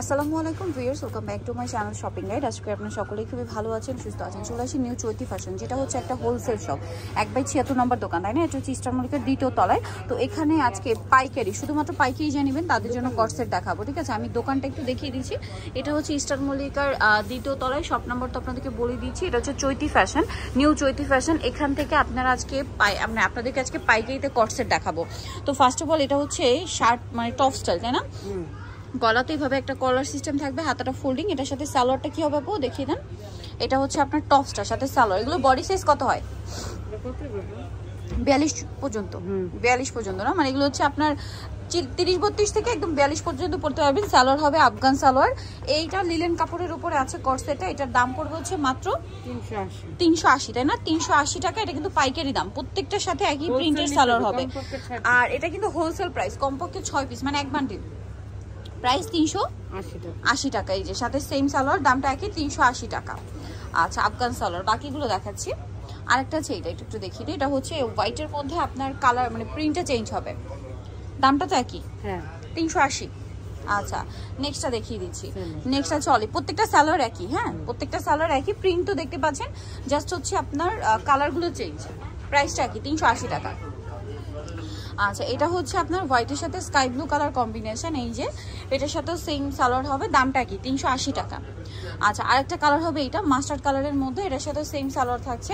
আসসালামু আলাইকুম viewers, welcome back to my channel shopping guide. আজকে আপনারা সকলেই খুবই ভালো আছেন, সুস্থ আছেন। চলে আসি নিউ চৈতি ফ্যাশন, যেটা হচ্ছে একটা হোলসেল শপ, 1/76 নম্বর দোকান, তাই না? এটা হচ্ছে ইস্টার মল্লিকার দ্বিতীয় তলায়। তো এখানে আজকে পাইকারি, শুধুমাত্র পাইকারি যা নেবেন তাদের জন্য কর্সেট দেখাবো, ঠিক আছে? আমি দোকানটা একটু দেখিয়ে দিচ্ছি। এটা হচ্ছে ইস্টার মল্লিকার দ্বিতীয় তলায়, শপ নাম্বার তো আপনাদেরকে বলে দিচ্ছি। এটা হচ্ছে চৈতি ফ্যাশন, নিউ চৈতি ফ্যাশন। এখান থেকে আপনারা আজকে আপনাদেরকে আজকে পাইকারিতে কর্সেট দেখাবো। তো ফার্স্ট অফ অল এটা হচ্ছে শার্ট, মানে টপ স্টাইল, তাই না? গলাতে এইভাবে একটা কলার সিস্টেম থাকবে, হাতাটা ফোল্ডিং। এটার সাথে সালোয়ারটা কি হবে আপু দেখিয়ে দেন। এটা হচ্ছে আপনার টপসটার সাথে সালোয়ার। এগুলো বডি সাইজ কত হয়? 42 পর্যন্ত। 42 পর্যন্ত না, মানে এগুলো হচ্ছে আপনার 30-32 থেকে একদম 42 পর্যন্ত পড়তে পারবেন। সালোয়ার হবে আফগান সালোয়ার। এইটা লিলেন কাপড়ের উপরে আছে কর্সেটটা। এটার দাম পড়বে হচ্ছে মাত্র 380, তাই না? 380 টাকা। এটা কিন্তু পাইকারি দাম, প্রত্যেকটার সাথে একই প্রিন্টের সালোয়ার হবে। আর এটা কিন্তু হোলসেল প্রাইস, কমপক্ষে 6 পিস, মানে এক বান্ডিল, প্রাইস 380 টাকা। এই যে সাথে সেম সালোয়ার, দামটা একই, 380 টাকা। আচ্ছা, আফগান সালোয়ার। বাকিগুলো দেখাচ্ছি। আরেকটা আছে, এটা একটু দেখিয়ে দিই। এটা হচ্ছে হোয়াইটের মধ্যে আপনার কালার, মানে প্রিন্টটা চেঞ্জ হবে, দামটা তো একই, হ্যাঁ 380। আচ্ছা, নেক্সটটা দেখিয়ে দিচ্ছি। নেক্সটটা চলে, প্রত্যেকটা সালোয়ার একই, হ্যাঁ প্রত্যেকটা সালোয়ার একই, প্রিন্ট তো দেখতে পাচ্ছেন, জাস্ট হচ্ছে আপনার কালারগুলো চেঞ্জ, প্রাইসটা একই, 380 টাকা। আচ্ছা, এটা হচ্ছে আপনার হোয়াইটের সাথে স্কাই ব্লু কালার কম্বিনেশন। এই যে এটার সাথেও সেম সালোয়ার হবে, দামটা কি, 380 টাকা। আচ্ছা, আরেকটা কালার হবে এটা মাস্টার্ড কালারের মধ্যে, এটার সাথে সেম সালোয়ার থাকছে,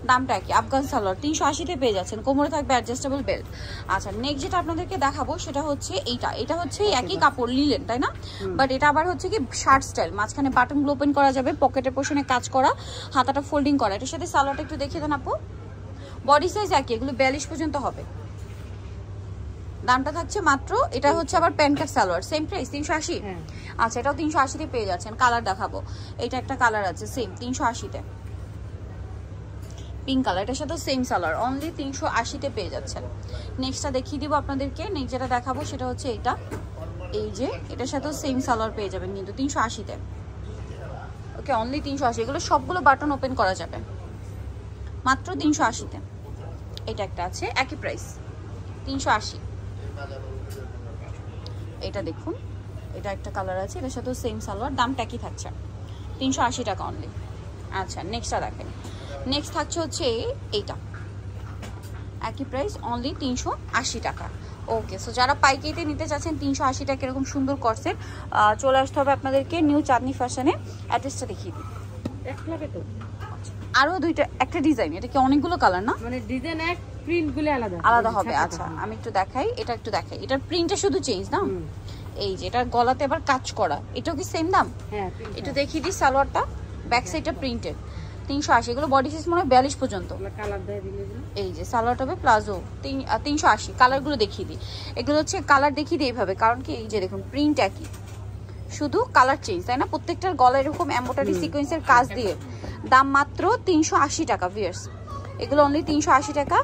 দামটা কি, আফগান সালোয়ার, 380-তে পেয়ে যাচ্ছেন। কোমরে থাকবে অ্যাডজাস্টেবল বেল্ট। আচ্ছা, নেক্সট যেটা আপনাদেরকে দেখাবো সেটা হচ্ছে এইটা। এটা হচ্ছে একই কাপড়, লিলেন, তাই না? বাট এটা আবার হচ্ছে কি শার্ট স্টাইল, মাঝখানে বাটনগুলো ওপেন করা যাবে, পকেটের পোর্শনে কাজ করা, হাতাটা ফোল্ডিং করা। এটার সাথে সালোয়ারটা একটু দেখিয়ে দেন আপু। বডি সাইজ একই, এগুলো 42 পর্যন্ত হবে। দামটা থাকছে মাত্র, এটা হচ্ছে আবার প্যান্টকাট সালোয়ার, সেম প্রাইস 380। আচ্ছা, এটাও 380-তে পেয়ে যাচ্ছেন। কালার দেখাবো, এটা একটা কালার আছে সেম 380-তে, পিঙ্ক কালার। এটার সাথে সেম সালোয়ার, অনলি 380-তে পেয়ে যাচ্ছেন। নেক্সটটা দেখিয়ে দিব আপনাদেরকে। নেক্সট যেটা দেখাবো সেটা হচ্ছে এইটা। এই যে এটার সাথেও সেম সালোয়ার পেয়ে যাবেন কিন্তু 380-তে। ওকে, অনলি 380। এগুলো সবগুলো বাটন ওপেন করা যাবে, মাত্র 380-তে। এটা একটা আছে একই প্রাইস, 380। এটা দেখুন, এটা একটা কালার আছে, এটার সাথেও সেম সালোয়ার, দামটা একই থাকছে, 380 টাকা অনলি। আচ্ছা, নেক্সটটা দেখেন। নেক্সট থাকছে হচ্ছে এইটা, একই প্রাইস, অনলি 380 টাকা। ওকে, সো যারা পাইকারিতে নিতে চাচ্ছেন 380 টাকা এরকম সুন্দর কর্সেট, চলে আসতে হবে আপনাদেরকে নিউ চাঁদনি ফ্যাশনে। অ্যাড্রেসটা দেখিয়ে দিই। আরো দুইটা, একটা ডিজাইন, এটা কি অনেকগুলো কালার না, মানে ডিজাইন এক, প্রিন্টগুলো আলাদা আলাদা হবে। আচ্ছা, আমি একটু দেখাই, এটা একটু দেখাই। এটার প্রিন্টটা শুধু চেঞ্জ না, এই যে এটার গলাতে আবার কাজ করা, এটাও কি সেম দাম? হ্যাঁ, একটু দেখিয়ে দিই। সালোয়ারটা ব্যাক সাইডটা প্রিন্টেড, 380। এগুলো বডি সাইজ মনে হয় 42 পর্যন্ত। এই যে সালোয়ারটা হবে প্লাজো, 380। কালারগুলো দেখিয়ে দিই। এগুলো হচ্ছে কালার দেখিয়ে দিই এইভাবে, কারণ কি এই যে দেখুন প্রিন্ট একই, শুধু কালার চেঞ্জ, তাই না? প্রত্যেকটার গলা এরকম এমব্রয়ডারি সিকোয়েন্সের কাজ দিয়ে। দাম মাত্র 380 টাকা ভিউয়ার্স, এগুলো অনলি 380 টাকা।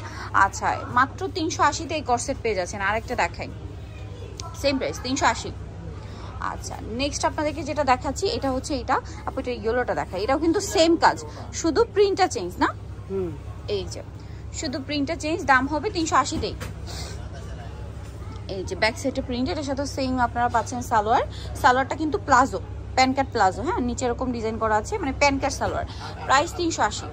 আচ্ছা, মাত্র 380-তে এই কর্সেট পেয়ে যাচ্ছেন। আরেকটা দেখাই, সেম প্রাইস 380। আচ্ছা, নেক্সট আপনাদেরকে যেটা দেখাচ্ছি এটা হচ্ছে এটা। আপু এটা ইয়েলোটা দেখাই, এটাও কিন্তু সেম কাজ, শুধু প্রিন্টটা চেঞ্জ না। এই যে শুধু প্রিন্টটা চেঞ্জ, দাম হবে 380-তেই। এই যে ব্যাক সাইডে প্রিন্ট, এটার সাথে সেম আপনারা পাচ্ছেন সালোয়ার। সালোয়ারটা কিন্তু প্লাজো, প্যান্টকাট প্লাজো, হ্যাঁ নিচে এরকম ডিজাইন করা আছে, মানে প্যান্টকাট সালোয়ার, প্রাইস 380।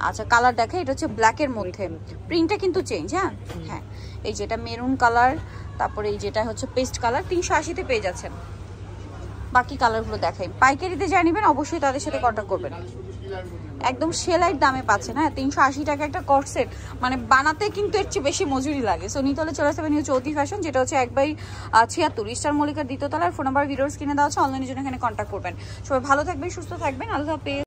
আচ্ছা, কালার দেখা, এটা হচ্ছে ব্ল্যাকের মধ্যে, প্রিন্টটা কিন্তু চেঞ্জ। হ্যাঁ হ্যাঁ, এই যেটা মেরুন কালার, তারপরে এই যেটা হচ্ছে পেস্ট কালার, 380-তে পেয়ে যাচ্ছেন। বাকি কালারগুলো দেখাই। পাইকারিতে যা নেবেন অবশ্যই তাদের সাথে কন্ট্যাক্ট করবেন, একদম সেলাইয়ের দামে পাচ্ছেন। হ্যাঁ, 380 টাকা একটা কর্সেট, মানে বানাতে কিন্তু এর চেয়ে বেশি মজুরি লাগে। সো নিতে হলে চলে আসতে হবে নিউ চৌধুরী ফ্যাশন, যেটা হচ্ছে 1/76 ইস্টার মল্লিকার দ্বিতীয় তলার। ফোন নাম্বার ভিডিওস কিনে দেওয়া আছে, অনলাইনের জন্য এখানে কন্ট্যাক্ট করবেন। সবাই ভালো থাকবেন, সুস্থ থাকবেন, আল্লাহ হাফেজ।